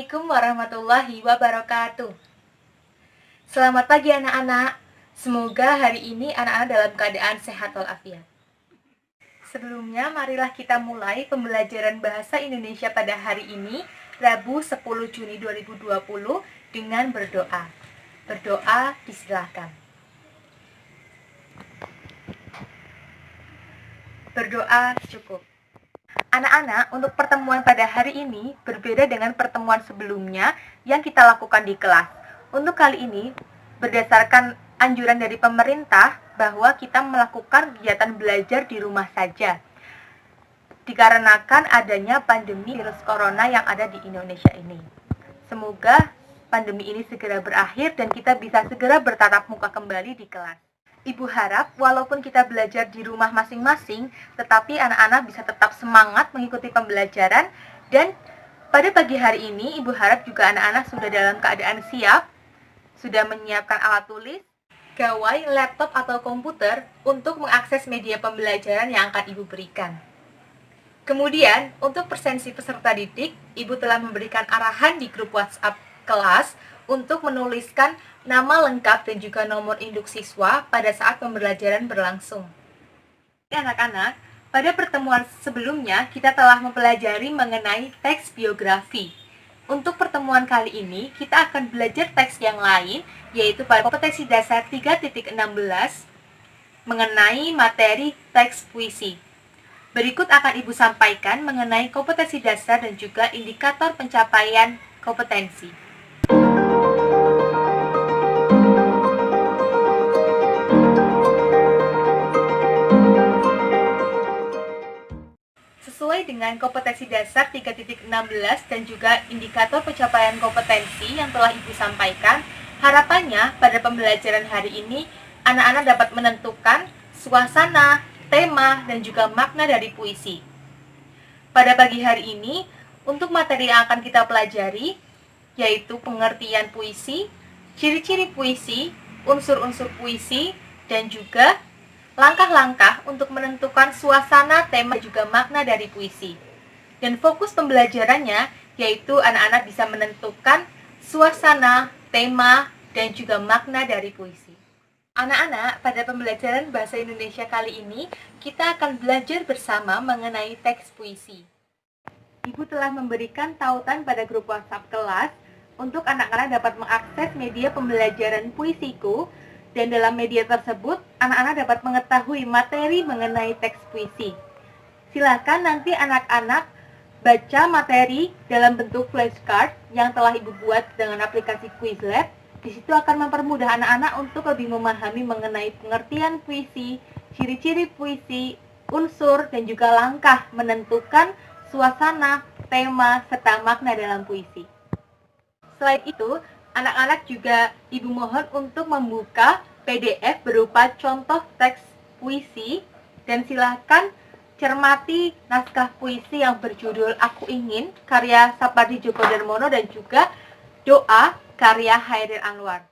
Assalamualaikum warahmatullahi wabarakatuh. Selamat pagi anak-anak. Semoga hari ini anak-anak dalam keadaan sehat walafiat. Sebelumnya, marilah kita mulai pembelajaran Bahasa Indonesia pada hari ini, Rabu 10 Juni 2020, dengan berdoa. Berdoa disilahkan. Berdoa cukup. Anak-anak, untuk pertemuan pada hari ini berbeda dengan pertemuan sebelumnya yang kita lakukan di kelas. Untuk kali ini, berdasarkan anjuran dari pemerintah bahwa kita melakukan kegiatan belajar di rumah saja. Dikarenakan adanya pandemi virus corona yang ada di Indonesia ini. Semoga pandemi ini segera berakhir dan kita bisa segera bertatap muka kembali di kelas. Ibu harap walaupun kita belajar di rumah masing-masing, tetapi anak-anak bisa tetap semangat mengikuti pembelajaran. Dan pada pagi hari ini, Ibu harap juga anak-anak sudah dalam keadaan siap, sudah menyiapkan alat tulis, gawai, laptop, atau komputer untuk mengakses media pembelajaran yang akan Ibu berikan. Kemudian, untuk presensi peserta didik, Ibu telah memberikan arahan di grup WhatsApp kelas untuk menuliskan nama lengkap dan juga nomor induk siswa pada saat pembelajaran berlangsung. Anak-anak, pada pertemuan sebelumnya kita telah mempelajari mengenai teks biografi. Untuk pertemuan kali ini, kita akan belajar teks yang lain, yaitu pada kompetensi dasar 3.16 mengenai materi teks puisi. Berikut akan Ibu sampaikan mengenai kompetensi dasar dan juga indikator pencapaian kompetensi. Sesuai dengan kompetensi dasar 3.16 dan juga indikator pencapaian kompetensi yang telah Ibu sampaikan, harapannya pada pembelajaran hari ini, anak-anak dapat menentukan suasana, tema, dan juga makna dari puisi. Pada pagi hari ini, untuk materi yang akan kita pelajari, yaitu pengertian puisi, ciri-ciri puisi, unsur-unsur puisi, dan juga langkah-langkah untuk menentukan suasana, tema, juga makna dari puisi. Dan fokus pembelajarannya yaitu anak-anak bisa menentukan suasana, tema, dan juga makna dari puisi. Anak-anak, pada pembelajaran Bahasa Indonesia kali ini, kita akan belajar bersama mengenai teks puisi. Ibu telah memberikan tautan pada grup WhatsApp kelas untuk anak-anak dapat mengakses media pembelajaran puisiku. Dan dalam media tersebut, anak-anak dapat mengetahui materi mengenai teks puisi. Silakan nanti anak-anak baca materi dalam bentuk flashcard yang telah Ibu buat dengan aplikasi Quizlet. Di situ akan mempermudah anak-anak untuk lebih memahami mengenai pengertian puisi, ciri-ciri puisi, unsur, dan juga langkah menentukan suasana, tema, serta makna dalam puisi. Selain itu, anak-anak juga Ibu mohon untuk membuka PDF berupa contoh teks puisi dan silakan cermati naskah puisi yang berjudul Aku Ingin karya Sapardi Djoko Darmono dan juga Doa karya Hairil Anwar.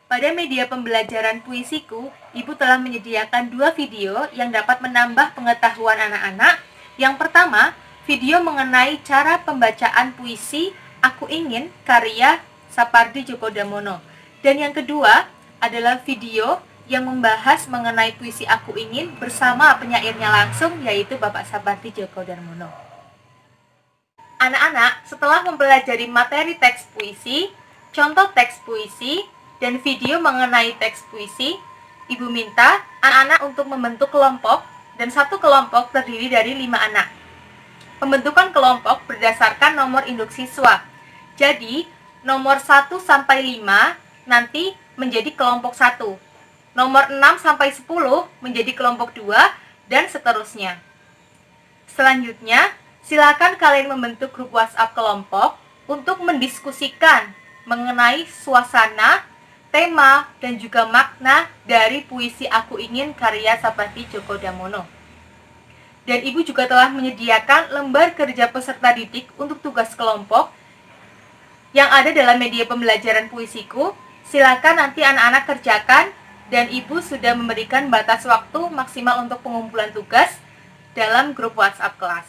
Pada media pembelajaran puisiku, Ibu telah menyediakan 2 video yang dapat menambah pengetahuan anak-anak. Yang pertama, video mengenai cara pembacaan puisi Aku Ingin karya Sapardi Djoko Darmono. Dan yang kedua adalah video yang membahas mengenai puisi Aku Ingin bersama penyairnya langsung, yaitu Bapak Sapardi Djoko Darmono. Anak-anak, setelah mempelajari materi teks puisi, contoh teks puisi, dan video mengenai teks puisi, Ibu minta anak-anak untuk membentuk kelompok, dan satu kelompok terdiri dari 5 anak. Pembentukan kelompok berdasarkan nomor induk siswa. Jadi, nomor 1 sampai 5 nanti menjadi kelompok 1. Nomor 6 sampai 10 menjadi kelompok 2 dan seterusnya. Selanjutnya, silakan kalian membentuk grup WhatsApp kelompok untuk mendiskusikan mengenai suasana, tema, dan juga makna dari puisi Aku Ingin karya Sapardi Djoko Darmono. Dan Ibu juga telah menyediakan lembar kerja peserta didik untuk tugas kelompok yang ada dalam media pembelajaran puisiku. Silakan nanti anak-anak kerjakan dan Ibu sudah memberikan batas waktu maksimal untuk pengumpulan tugas dalam grup WhatsApp kelas.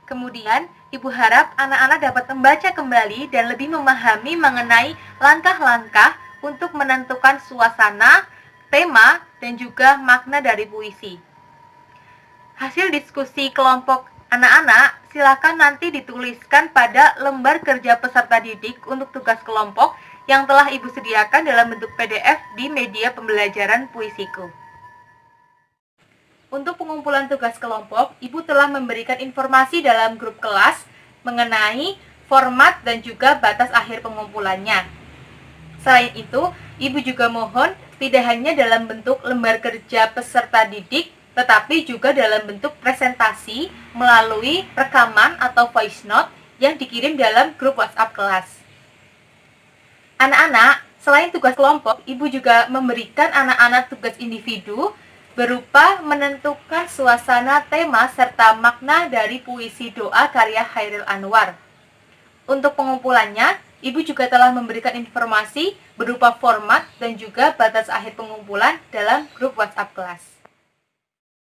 Kemudian, Ibu harap anak-anak dapat membaca kembali dan lebih memahami mengenai langkah-langkah untuk menentukan suasana, tema, dan juga makna dari puisi. Hasil diskusi kelompok anak-anak silakan nanti dituliskan pada lembar kerja peserta didik untuk tugas kelompok yang telah Ibu sediakan dalam bentuk PDF di media pembelajaran puisiku. Untuk pengumpulan tugas kelompok, Ibu telah memberikan informasi dalam grup kelas mengenai format dan juga batas akhir pengumpulannya. Selain itu, Ibu juga mohon tidak hanya dalam bentuk lembar kerja peserta didik, tetapi juga dalam bentuk presentasi melalui rekaman atau voice note yang dikirim dalam grup WhatsApp kelas. Anak-anak, selain tugas kelompok, Ibu juga memberikan anak-anak tugas individu berupa menentukan suasana, tema, serta makna dari puisi doa karya Chairil Anwar. Untuk pengumpulannya, Ibu juga telah memberikan informasi berupa format dan juga batas akhir pengumpulan dalam grup WhatsApp kelas.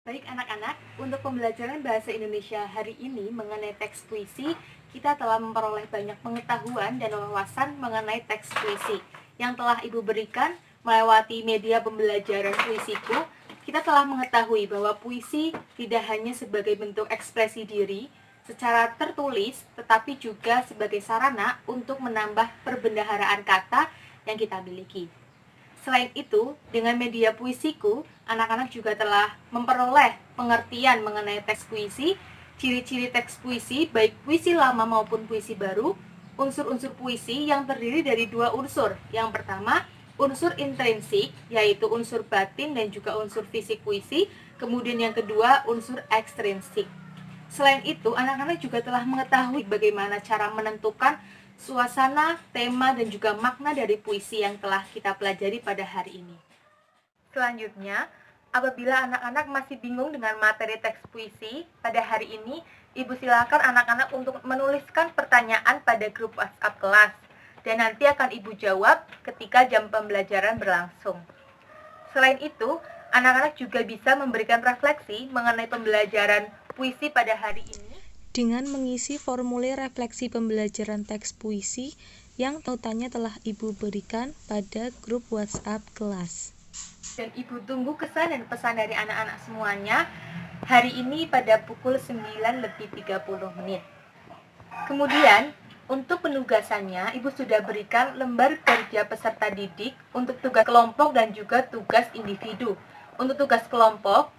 Baik anak-anak, untuk pembelajaran bahasa Indonesia hari ini mengenai teks puisi, kita telah memperoleh banyak pengetahuan dan wawasan mengenai teks puisi yang telah Ibu berikan melewati media pembelajaran puisiku. Kita telah mengetahui bahwa puisi tidak hanya sebagai bentuk ekspresi diri secara tertulis, tetapi juga sebagai sarana untuk menambah perbendaharaan kata yang kita miliki. Selain itu, dengan media puisiku, anak-anak juga telah memperoleh pengertian mengenai teks puisi, ciri-ciri teks puisi, baik puisi lama maupun puisi baru, unsur-unsur puisi yang terdiri dari dua unsur. Yang pertama, unsur intrinsik, yaitu unsur batin dan juga unsur fisik puisi. Kemudian yang kedua, unsur ekstrinsik. Selain itu, anak-anak juga telah mengetahui bagaimana cara menentukan suasana, tema, dan juga makna dari puisi yang telah kita pelajari pada hari ini. Selanjutnya, apabila anak-anak masih bingung dengan materi teks puisi, pada hari ini, Ibu silakan anak-anak untuk menuliskan pertanyaan pada grup WhatsApp kelas. Dan nanti akan Ibu jawab ketika jam pembelajaran berlangsung. Selain itu, anak-anak juga bisa memberikan refleksi mengenai pembelajaran puisi pada hari ini dengan mengisi formulir refleksi pembelajaran teks puisi yang tautannya telah Ibu berikan pada grup WhatsApp kelas. Dan Ibu tunggu kesan dan pesan dari anak-anak semuanya hari ini pada pukul 9:30. Kemudian, untuk penugasannya, Ibu sudah berikan lembar kerja peserta didik untuk tugas kelompok dan juga tugas individu. Untuk tugas kelompok,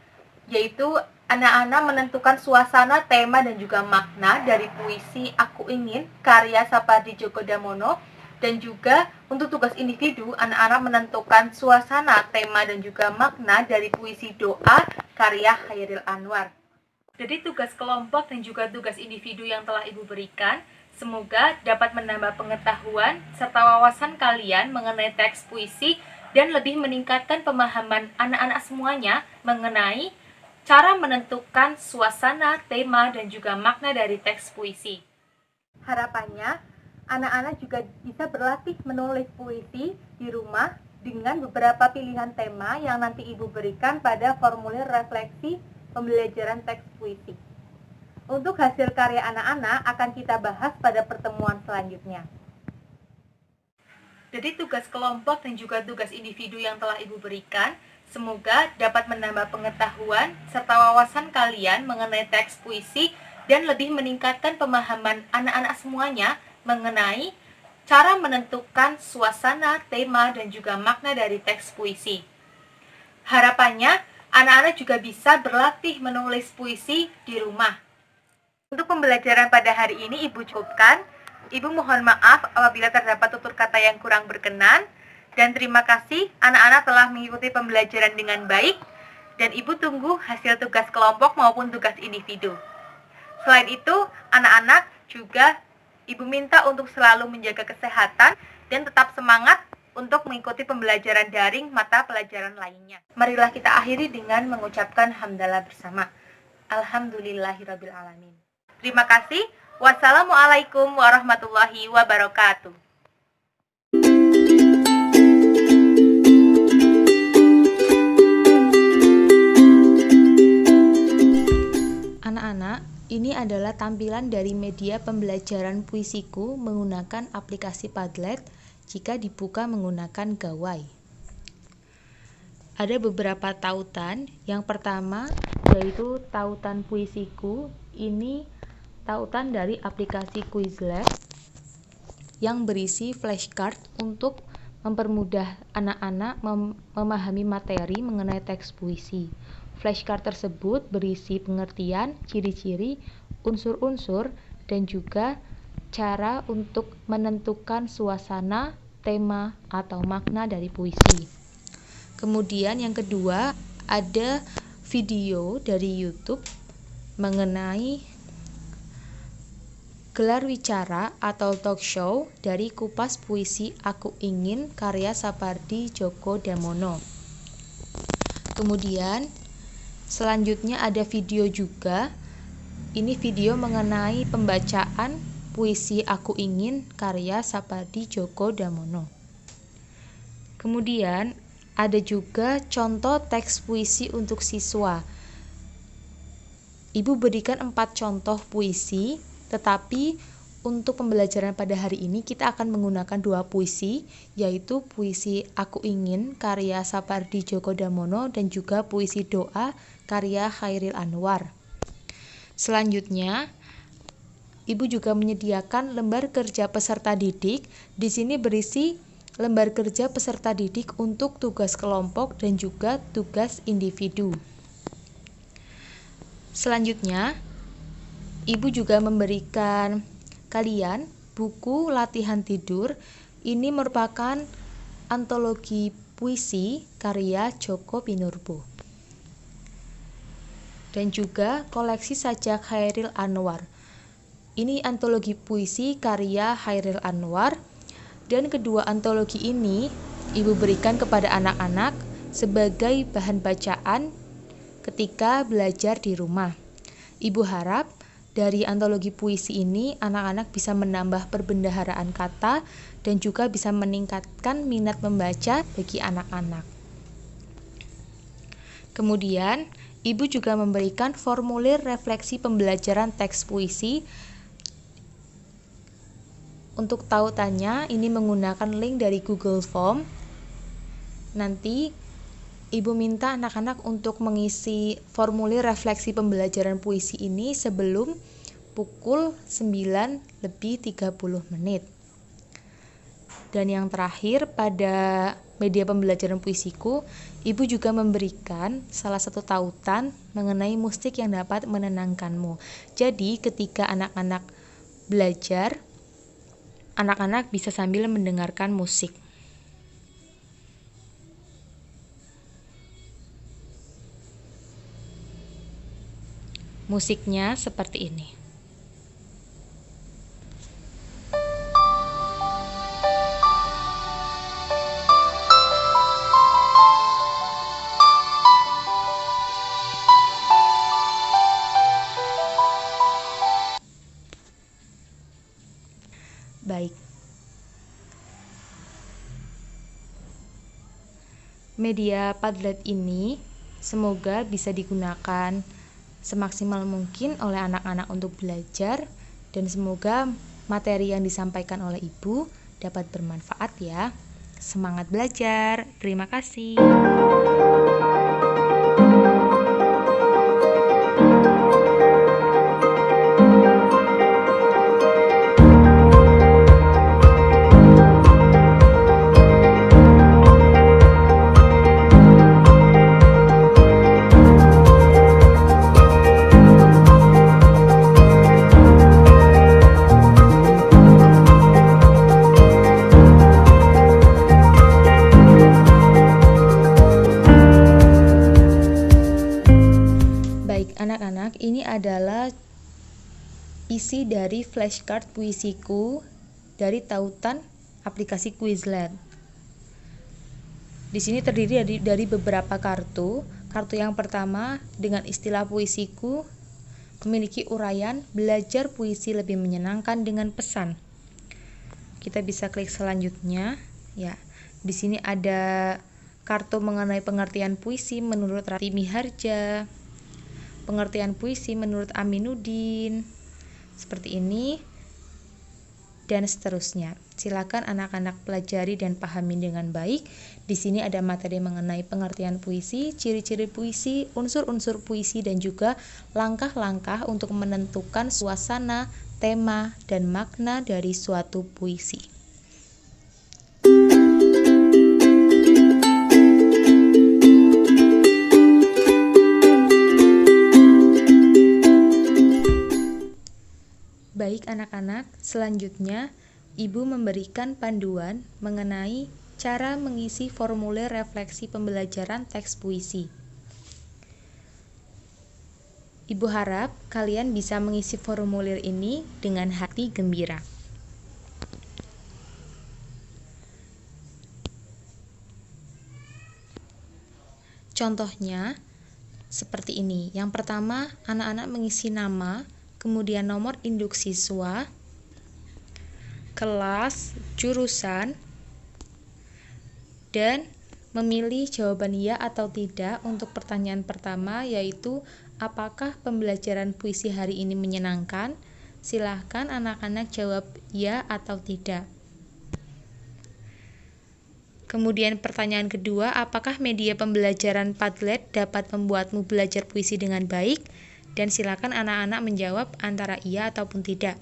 yaitu anak-anak menentukan suasana, tema, dan juga makna dari puisi Aku Ingin, karya Sapardi Djoko Damono. Dan juga untuk tugas individu, anak-anak menentukan suasana, tema, dan juga makna dari puisi Doa, karya Chairil Anwar. Jadi tugas kelompok dan juga tugas individu yang telah Ibu berikan, semoga dapat menambah pengetahuan serta wawasan kalian mengenai teks puisi dan lebih meningkatkan pemahaman anak-anak semuanya mengenai cara menentukan suasana, tema, dan juga makna dari teks puisi. Harapannya, anak-anak juga bisa berlatih menulis puisi di rumah dengan beberapa pilihan tema yang nanti Ibu berikan pada formulir refleksi pembelajaran teks puisi. Untuk hasil karya anak-anak akan kita bahas pada pertemuan selanjutnya. Jadi tugas kelompok dan juga tugas individu yang telah Ibu berikan, semoga dapat menambah pengetahuan serta wawasan kalian mengenai teks puisi dan lebih meningkatkan pemahaman anak-anak semuanya mengenai cara menentukan suasana, tema, dan juga makna dari teks puisi. Harapannya, anak-anak juga bisa berlatih menulis puisi di rumah. Untuk pembelajaran pada hari ini Ibu cukupkan. Ibu mohon maaf apabila terdapat tutur kata yang kurang berkenan. Dan terima kasih anak-anak telah mengikuti pembelajaran dengan baik. Dan Ibu tunggu hasil tugas kelompok maupun tugas individu. Selain itu, anak-anak juga Ibu minta untuk selalu menjaga kesehatan dan tetap semangat untuk mengikuti pembelajaran daring mata pelajaran lainnya. Marilah kita akhiri dengan mengucapkan hamdalah bersama. Alhamdulillahirabbil alamin. Terima kasih. Wassalamualaikum warahmatullahi wabarakatuh. Anak-anak, ini adalah tampilan dari media pembelajaran puisiku menggunakan aplikasi Padlet jika dibuka menggunakan gawai. Ada beberapa tautan. Yang pertama yaitu tautan puisiku. Ini tautan dari aplikasi Quizlet yang berisi flashcard untuk mempermudah anak-anak memahami materi mengenai teks puisi. Flashcard tersebut berisi pengertian, ciri-ciri, unsur-unsur, dan juga cara untuk menentukan suasana, tema, atau makna dari puisi. Kemudian yang kedua, ada video dari YouTube mengenai gelar wicara atau talk show dari Kupas Puisi Aku Ingin karya Sapardi Djoko Damono. Kemudian selanjutnya ada video juga. Ini video mengenai pembacaan puisi Aku Ingin karya Sapardi Djoko Damono. Kemudian ada juga contoh teks puisi untuk siswa. Ibu berikan 4 contoh puisi, tetapi untuk pembelajaran pada hari ini kita akan menggunakan 2 puisi, yaitu puisi Aku Ingin karya Sapardi Djoko Damono dan juga puisi Doa karya Chairil Anwar. Selanjutnya, Ibu juga menyediakan lembar kerja peserta didik. Di sini berisi lembar kerja peserta didik untuk tugas kelompok dan juga tugas individu. Selanjutnya, Ibu juga memberikan kalian buku latihan tidur. Ini merupakan antologi puisi karya Djoko Pinurbo. Dan juga koleksi sajak Chairil Anwar. Ini antologi puisi karya Chairil Anwar. Dan kedua antologi ini Ibu berikan kepada anak-anak sebagai bahan bacaan ketika belajar di rumah. Ibu harap dari antologi puisi ini anak-anak bisa menambah perbendaharaan kata dan juga bisa meningkatkan minat membaca bagi anak-anak. Kemudian, Ibu juga memberikan formulir refleksi pembelajaran teks puisi. Untuk tautannya, ini menggunakan link dari Google Form. Nanti Ibu minta anak-anak untuk mengisi formulir refleksi pembelajaran puisi ini sebelum pukul 9:30. Dan yang terakhir, pada media pembelajaran puisiku, Ibu juga memberikan salah satu tautan mengenai musik yang dapat menenangkanmu. Jadi ketika anak-anak belajar, anak-anak bisa sambil mendengarkan musik. Musiknya seperti ini. Baik. Media Padlet ini semoga bisa digunakan semaksimal mungkin oleh anak-anak untuk belajar, dan semoga materi yang disampaikan oleh Ibu dapat bermanfaat ya. Semangat belajar. Terima kasih. Anak-anak, ini adalah isi dari flashcard puisiku dari tautan aplikasi Quizlet. Di sini terdiri dari beberapa kartu. Kartu yang pertama dengan istilah puisiku memiliki uraian belajar puisi lebih menyenangkan dengan pesan. Kita bisa klik selanjutnya. Ya, di sini ada kartu mengenai pengertian puisi menurut Rati Miharja. pengertian puisi menurut Aminuddin. Seperti ini dan seterusnya. Silakan anak-anak pelajari dan pahami dengan baik. Di sini ada materi mengenai pengertian puisi, ciri-ciri puisi, unsur-unsur puisi, dan juga langkah-langkah untuk menentukan suasana, tema, dan makna dari suatu puisi. Baik anak-anak, selanjutnya Ibu memberikan panduan mengenai cara mengisi formulir refleksi pembelajaran teks puisi. Ibu harap kalian bisa mengisi formulir ini dengan hati gembira. Contohnya seperti ini. Yang pertama, anak-anak mengisi nama, kemudian nomor induk siswa, kelas, jurusan, dan memilih jawaban ya atau tidak untuk pertanyaan pertama, yaitu apakah pembelajaran puisi hari ini menyenangkan? Silahkan anak-anak jawab ya atau tidak. Kemudian pertanyaan kedua, apakah media pembelajaran Padlet dapat membuatmu belajar puisi dengan baik? Dan silakan anak-anak menjawab antara iya ataupun tidak.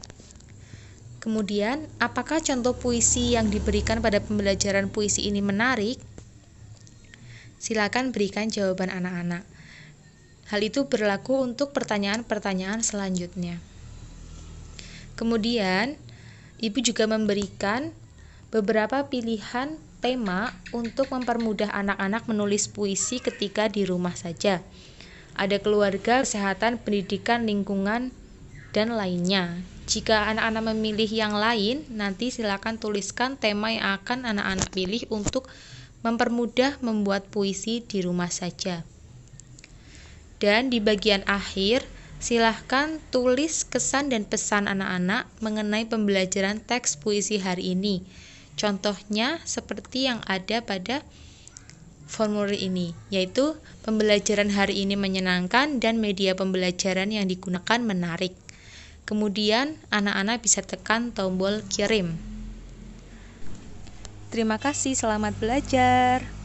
Kemudian, apakah contoh puisi yang diberikan pada pembelajaran puisi ini menarik? Silakan berikan jawaban anak-anak. Hal itu berlaku untuk pertanyaan-pertanyaan selanjutnya. Kemudian, Ibu juga memberikan beberapa pilihan tema untuk mempermudah anak-anak menulis puisi ketika di rumah saja. Ada keluarga, kesehatan, pendidikan, lingkungan, dan lainnya. Jika anak-anak memilih yang lain, nanti silakan tuliskan tema yang akan anak-anak pilih untuk mempermudah membuat puisi di rumah saja. Dan di bagian akhir, silahkan tulis kesan dan pesan anak-anak mengenai pembelajaran teks puisi hari ini. Contohnya seperti yang ada pada formulir ini, yaitu pembelajaran hari ini menyenangkan dan media pembelajaran yang digunakan menarik. Kemudian anak-anak bisa tekan tombol kirim. Terima kasih, selamat belajar.